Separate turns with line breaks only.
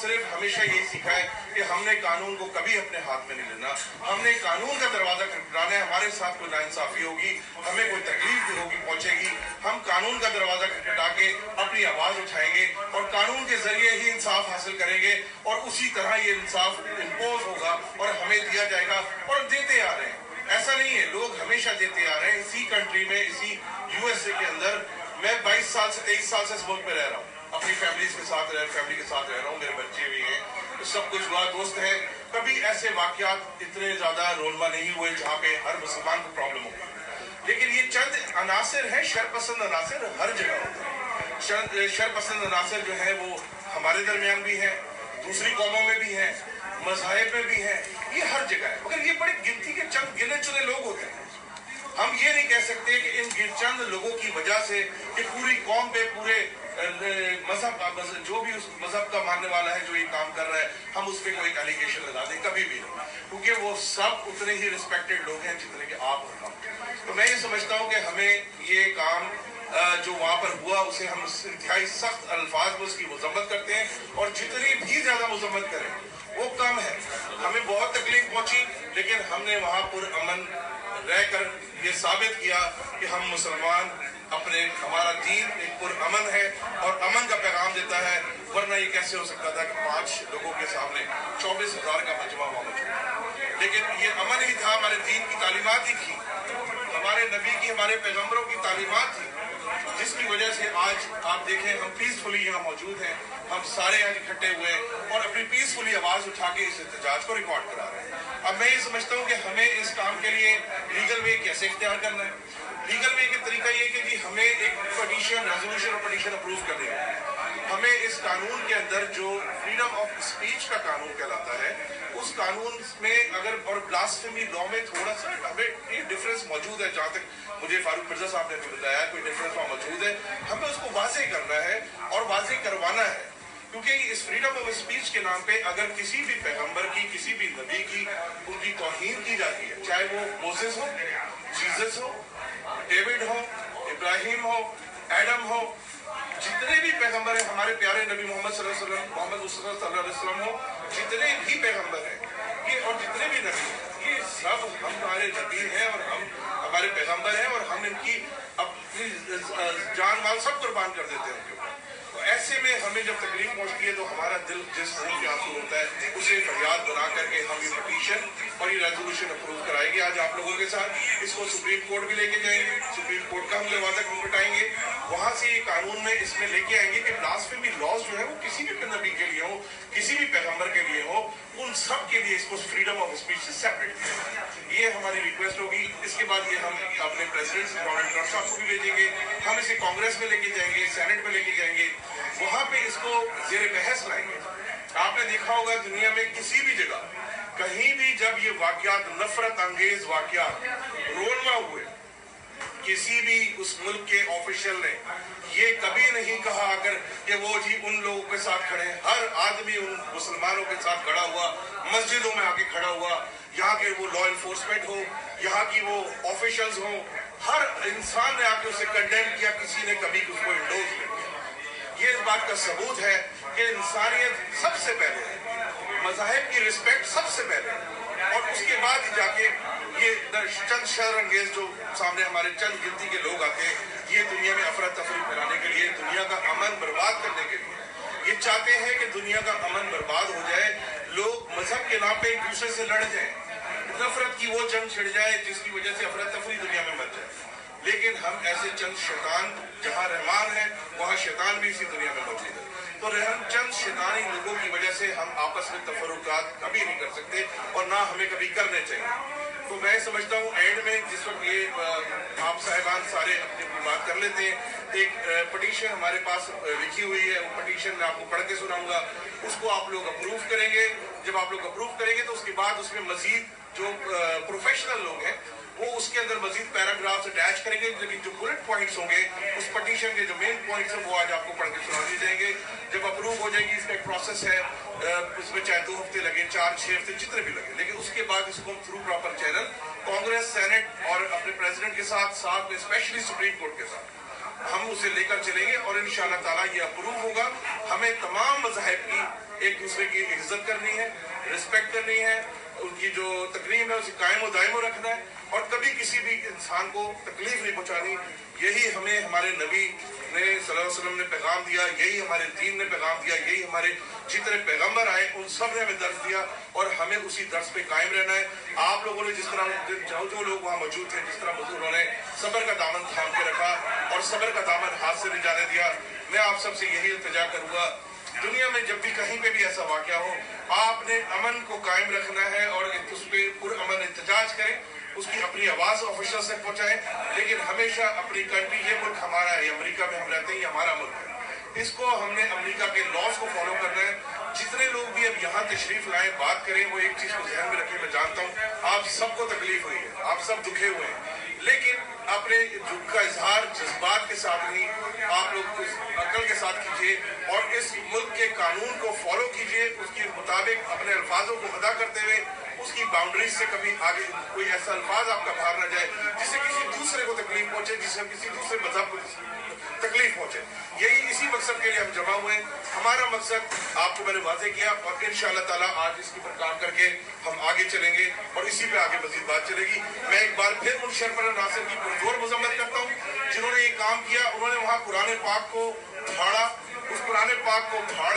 सिर्फ हमेशा यही सीखा है कि हमने कानून को कभी अपने हाथ में नहीं लेना, हमने कानून का दरवाजा खटखटाना है। हमारे साथ कोई नाइंसाफी होगी, हमें कोई तकलीफ होगी पहुंचेगी, हम कानून का दरवाजा खटखटा के अपनी आवाज उठाएंगे और कानून के जरिए ही इंसाफ हासिल करेंगे और उसी तरह ये इंसाफ इम्पोज होगा और हमें दिया जाएगा और देते आ रहे हैं। ऐसा नहीं है, लोग हमेशा देते आ रहे हैं। इसी कंट्री में, इसी यूएसए के अंदर मैं 22 साल से 23 साल से इस मुल्क में रह रहा हूँ, अपनी फैमिली के साथ रह रहा हूँ, मेरे बच्चे भी हैं, तो सब कुछ हुआ, दोस्त हैं। कभी ऐसे वाकयात इतने ज्यादा रोलमा नहीं हुए जहाँ पे हर मुसलमान को प्रॉब्लम हो। लेकिन ये चंद अनासर है, शरपसंद अनासर हर जगह होते हैं। शरपसंद अनासर जो है वो हमारे दरमियान भी है, दूसरी कौमों में भी है, मज़ाहिब में भी है, ये हर जगह है। मगर ये बड़ी गिनती के चंद गिने चुने लोग होते हैं। हम ये नहीं कह सकते कि इन चंद लोगों की वजह से कि पूरी कौम पे, पूरे मजहब जो भी उस मजहब का मानने वाला है जो ये काम कर रहा है, हम उस पर कोई एलिगेशन लगा दें, कभी भी नहीं, क्योंकि वो सब उतने ही रिस्पेक्टेड लोग हैं जितने कि आप और हम। तो मैं ये समझता हूँ कि हमें ये काम जो वहाँ पर हुआ उसे हम इंतहाई सख्त अल्फाज में उसकी मजम्मत करते हैं और जितनी भी ज्यादा मजम्मत करें वो कम है। हमें बहुत तकलीफ पहुंची, लेकिन हमने वहाँ पर अमन रहकर ये साबित किया कि हम मुसलमान हमारा दीन एक पुरअमन है और अमन का पैगाम देता है। वरना ये कैसे हो सकता था कि 5 लोगों के सामने 24,000 का मजमा हुआ मौजूद। लेकिन ये अमन ही था, हमारे दीन की तालीमात ही थी, हमारे नबी की, हमारे पैगम्बरों की तालीमात थी, जिसकी वजह से आज आप देखें हम पीसफुली यहाँ मौजूद हैं। हम सारे आज इकट्ठे हुए और अपनी पीसफुली आवाज उठा के इस एहतजाज को रिकॉर्ड करा रहे हैं। अब मैं ये समझता हूँ कि हमें इस काम के लिए लीगल वे कैसे इख्तियार करना है। लीगल वे का तरीका ये कि जी हमें एक पटिशन, रेजोल्यूशन और पटिशन अप्रूव करनी है। हमें इस कानून के अंदर जो फ्रीडम ऑफ स्पीच का कानून कहलाता है, उस कानून में अगर और ब्लास्फेमी लॉ में थोड़ा सा हमें ये डिफरेंस मौजूद है, जहाँ तक मुझे फारूक मिर्जा साहब ने भी बताया कोई डिफरेंस वहाँ मौजूद है। हमें उसको वाज़ेह करना है और वाज़ेह करवाना है, क्योंकि इस फ्रीडम ऑफ स्पीच के नाम पे अगर किसी भी पैगंबर की, किसी भी नबी की उनकी तौहीन की जाती है, चाहे वो मोसेस हो, जीसस हो, डेविड हो, इब्राहिम हो, एडम हो, जितने भी पैगंबर हैं, हमारे प्यारे नबी मोहम्मद सल्लल्लाहु अलैहि वसल्लम हो, जितने भी पैगंबर हैं ये और जितने भी नबी हैं, ये सब हमारे नबी हैं और हम हमारे पैगंबर हैं और हम इनकी अपनी जान माल सब कुर्बान कर देते हैं उनके ऊपर। तो ऐसे में हमें जब तकलीफ पहुंचती है तो हमारा दिल जिस खून के आंसू होता है उसे फरियाद बना करके हम ये पटिशन और ये रेजोल्यूशन अप्रूव कराएंगे आज आप लोगों के साथ। इसको सुप्रीम कोर्ट भी लेके जाएंगे, सुप्रीम कोर्ट का हम दरवाजा खटखटाएंगे, वहां से ये कानून में इसमें लेके आएंगे कि ब्लास्फेमी लॉज जो है वो किसी भी नबी के लिए हो, किसी भी पैगंबर के लिए हो, उन सब के लिए इसको फ्रीडम ऑफ स्पीच से सेपरेट किया। ये हमारी रिक्वेस्ट होगी। इसके बाद ये हम अपने प्रेसिडेंट डोनाल्ड ट्रंप साहब को भी भेजेंगे, हम इसे कांग्रेस में लेके जाएंगे, सेनेट में लेके जाएंगे, वहां पे इसको जेर बहस लाएंगे। आपने देखा होगा दुनिया में किसी भी जगह कहीं भी जब ये वाकयात, नफरत अंगेज वाकयात रोनमा हुए, किसी भी उस मुल्क के ऑफिशियल ने ये कभी नहीं कहा अगर कि वो जी उन लोगों के साथ खड़े हैं। हर आदमी उन मुसलमानों के साथ खड़ा हुआ, मस्जिदों में आके खड़ा हुआ, यहाँ के वो लॉ इन्फोर्समेंट हो, यहाँ की वो ऑफिशियल्स हो, हर इंसान ने आके उसे कंडेम किया, किसी ने कभी उसको इंडोर्स नहीं किया। ये इस बात का सबूत है कि इंसानियत सबसे पहले है, मज़ाहिब की रिस्पेक्ट सबसे पहले है, और उसके बाद ही जाके ये चंद शर अंगेज जो सामने हमारे चंद गिनती के लोग आते हैं, ये दुनिया में अफरा तफरी फैलाने के लिए, दुनिया का अमन बर्बाद करने के लिए ये चाहते हैं कि दुनिया का अमन बर्बाद हो जाए, लोग मजहब के नाम पे एक दूसरे से लड़ जाए, नफरत की वो जंग छिड़ जाए जिसकी वजह से अफरा तफरी दुनिया में मच जाए। लेकिन हम ऐसे चंद शैतान, जहाँ रहमान है वहाँ शैतान भी इसी दुनिया में मौजूद है, तो हम चंद शैतानी लोगों की वजह से हम आपस में तफरुकात कभी नहीं कर सकते और ना हमें कभी करने चाहिए। तो मैं समझता हूँ एंड में जिस वक्त ये आप साहिबान सारे अपनी बात कर लेते हैं, एक पटिशन हमारे पास लिखी हुई है, वो पटिशन मैं आपको पढ़ के सुनाऊंगा, उसको आप लोग अप्रूव करेंगे। जब आप लोग अप्रूव करेंगे तो उसके बाद उसमें मजीद जो प्रोफेशनल लोग हैं वो उसके अंदर मजीद पैराग्राफ्स अटैच करेंगे, लेकिन जो बुलेट पॉइंट्स होंगे उस पटिशन के जो मेन पॉइंट्स हैं वो आज आपको पढ़ के सुना दिए जाएंगे। जब अप्रूव हो जाएगी, इसका एक प्रोसेस है, इसमें चाहे 2 हफ्ते लगे, 4-6 हफ्ते जितने भी लगे, लेकिन उसके बाद इसको through proper channel Congress, senate और अपने प्रेसिडेंट के साथ में स्पेशली सुप्रीम कोर्ट के साथ हम उसे लेकर चलेंगे और इंशाअल्लाह ताला ये अप्रूव होगा। हमें तमाम मज़ाहिब की एक दूसरे की इज्जत करनी है, रिस्पेक्ट करनी है, उनकी जो तकरीम है उसे कायम दायम रखना है और कभी किसी भी इंसान को तकलीफ नहीं पहुंचानी। यही हमें हमारे नबी ने सल्लल्लाहु अलैहि वसल्लम ने पैगाम दिया, यही हमारे दीन ने पैगाम दिया, यही हमारे जितने पैगंबर आए उन सब ने हमें दर्ज दिया और हमें उसी दर्ज पे कायम रहना है। आप लोगों ने जिस तरह जो लोग वहाँ मौजूद थे, जिस तरह उन्होंने सब्र का दामन थाम के रखा और सब्र का दामन हाथ से नहीं जाने दिया, मैं आप सबसे यही इल्तिजा करूँगा, दुनिया में जब भी कहीं पे भी ऐसा वाक़या हो, आपने अमन को कायम रखना है और उस पर पुरअमन एहतजाज करें, उसकी अपनी आवाज़ ऑफिशियल से पहुँचाएं, लेकिन हमेशा अपनी कंट्री, ये मुल्क हमारा है, अमेरिका में हम रहते हैं, ये हमारा मुल्क है, इसको हमने अमेरिका के लॉज को फॉलो करना है। जितने लोग भी अब यहाँ तशरीफ लाए बात करें, वो एक चीज़ को ध्यान में रखें, मैं जानता हूँ आप सबको तकलीफ हुई है, आप सब दुखे हुए हैं, लेकिन अपने दुख का इजहार जज्बात के साथ नहीं, आप लोग अकल के साथ कीजिए और इस मुल्क के कानून को फॉलो कीजिए, उसके मुताबिक अपने अल्फाजों को अदा करते हुए उसकी बाउंड्रीज से कभी आगे कोई ऐसा अल्फाज आपका बाहर ना जाए जिससे किसी दूसरे को तकलीफ पहुंचे, जिससे किसी दूसरे मजहब को तकलीफ पहुंचे। यही इसी मकसद के लिए हम जमा हुए हैं। हमारा मकसद आपको मैंने वाज़ेह किया और इंशाअल्लाह ताला आज इसके ऊपर काम करके हम आगे चलेंगे और इसी पे आगे मजीद बात चलेगी। मैं एक बार फिर मुल्क शरफरा नासिर की पुरजोर मजम्मत करता हूँ, जिन्होंने ये काम किया, उन्होंने वहाँ कुरान पाक को फाड़ा, उस कुरान पाक को फाड़